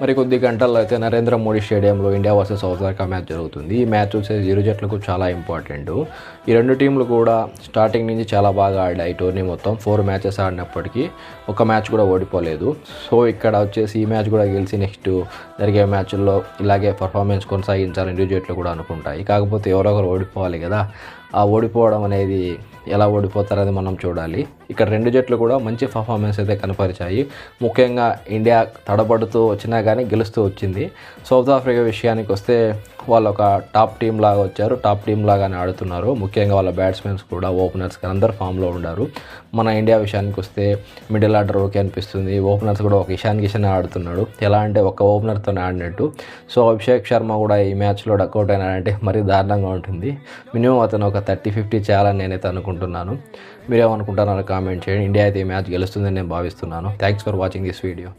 మరి కొద్ది గంటల్లో అయితే నరేంద్ర మోడీ స్టేడియంలో India versus south Africa match జరుగుతుంది. ఈ మ్యాచ్ వచ్చేసి ఇరు జట్లకు చాలా ఇంపార్టెంట్. ఈ రెండు టీంలు కూడా స్టార్టింగ్ నుంచి చాలా బాగా ఆడాయి. టోర్నీ మొత్తం 4 మ్యాచెస్ ఆడినప్పటికీ ఒక మ్యాచ్ కూడా ఓడిపోలేదు. సో ఇక్కడ వచ్చేసి ఈ మ్యాచ్ కూడా గెలిచి నెక్స్ట్ జరిగే మ్యాచ్ల్లో ఇలాగే పర్ఫార్మెన్స్ కొనసాగించాలని ఇరు జట్లు కూడా అనుకుంటాయి. కాకపోతే ఎవరొకరు ఓడిపోవాలి కదా. ఆ ఓడిపోవడం అనేది ఎలా ఓడిపోతారని మనం చూడాలి. ఇక్కడ రెండు జట్లు కూడా మంచి పర్ఫార్మెన్స్ అయితే కనపరిచాయి. ముఖ్యంగా ఇండియా తడబడుతూ వచ్చినా కానీ గెలుస్తూ వచ్చింది. సౌత్ ఆఫ్రికా విషయానికి వస్తే వాళ్ళు ఒక టాప్ టీం లాగా వచ్చారు. టాప్ టీం లాగానే ఆడుతున్నారు. ముఖ్యంగా వాళ్ళ బ్యాట్స్మెన్స్ కూడా ఓపెనర్స్ కానీ అందరు ఫామ్లో ఉన్నారు. మన ఇండియా విషయానికి వస్తే మిడిల్ ఆర్డర్ ఓకే అనిపిస్తుంది. ఓపెనర్స్ కూడా ఒక ఇషాన్ కిషన్ ఆడుతున్నాడు. ఎలా అంటే ఒక ఓపెనర్తోనే ఆడినట్టు. సో అభిషేక్ శర్మ కూడా ఈ మ్యాచ్లో డక్అవుట్ అయినాడంటే మరీ దారుణంగా ఉంటుంది. మినిమం అతను ఒక 30-50 చేయాలని నేనైతే అనుకుంటున్నాను. మీరేమనుకుంటున్నారో కామెంట్ చేయండి. ఇండియా అయితే ఈ మ్యాచ్ గెలుస్తుందని నేను భావిస్తున్నాను. Thanks for watching this video.